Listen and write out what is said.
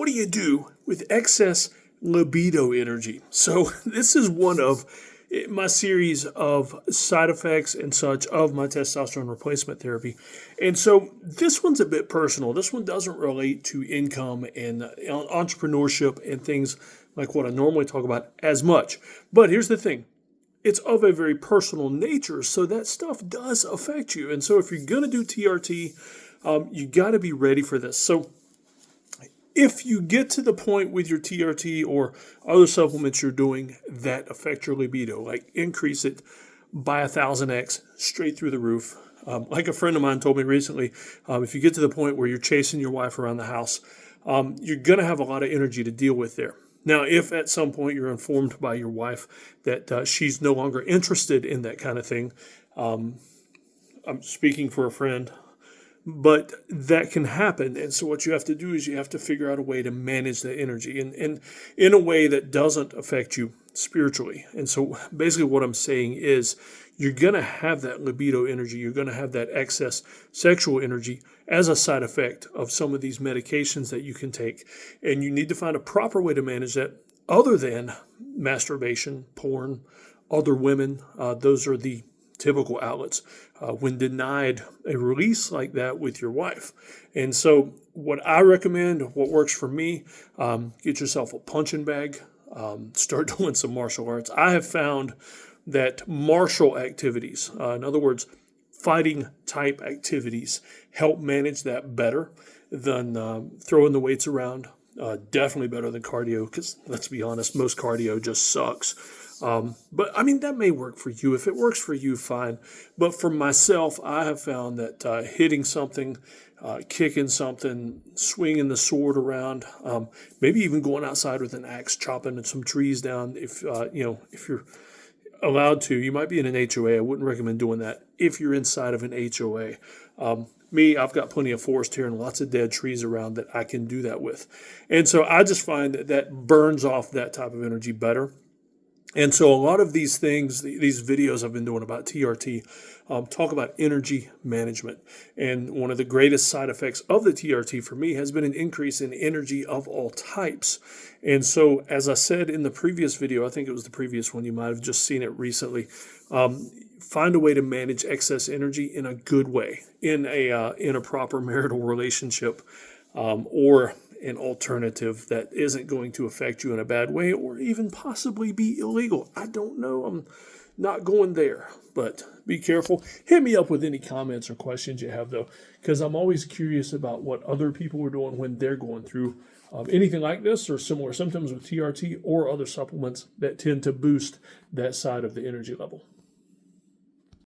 what do you do with excess libido energy? So this is one of my series of side effects and such of my testosterone replacement therapy. And so this one's a bit personal. This one doesn't relate to income and entrepreneurship and things like what I normally talk about as much. But here's the thing. It's of a very personal nature, so that stuff does affect you. And so if you're going to do TRT, you got to be ready for this. So if you get to the point with your TRT or other supplements you're doing that affect your libido, like increase it by 1,000x straight through the roof, like a friend of mine told me recently, if you get to the point where you're chasing your wife around the house, you're going to have a lot of energy to deal with there. Now, if at some point you're informed by your wife that she's no longer interested in that kind of thing, I'm speaking for a friend, but that can happen. And so what you have to do is you have to figure out a way to manage that energy and in a way that doesn't affect you spiritually. And so basically what I'm saying is you're going to have that libido energy. You're going to have that excess sexual energy as a side effect of some of these medications that you can take. And you need to find a proper way to manage that other than masturbation, porn, other women. Those are the typical outlets when denied a release like that with your wife. And so what I recommend, what works for me, get yourself a punching bag, start doing some martial arts. I have found that martial activities, in other words, fighting type activities, help manage that better than throwing the weights around. Definitely better than cardio, because let's be honest, most cardio just sucks. But I mean, that may work for you. If it works for you, fine. But for myself, I have found that hitting something, kicking something, swinging the sword around, maybe even going outside with an axe, chopping some trees down. If you're allowed to, you might be in an HOA. I wouldn't recommend doing that if you're inside of an HOA. I've got plenty of forest here and lots of dead trees around that I can do that with. And so I just find that burns off that type of energy better. And so a lot of these things, these videos I've been doing about TRT, talk about energy management. And one of the greatest side effects of the TRT for me has been an increase in energy of all types. And so, as I said in the previous video, I think it was the previous one, you might have just seen it recently, find a way to manage excess energy in a good way, in a proper marital relationship, or an alternative that isn't going to affect you in a bad way or even possibly be illegal. I don't know. I'm not going there, but be careful. Hit me up with any comments or questions you have, though, because I'm always curious about what other people are doing when they're going through anything like this or similar symptoms with TRT or other supplements that tend to boost that side of the energy level.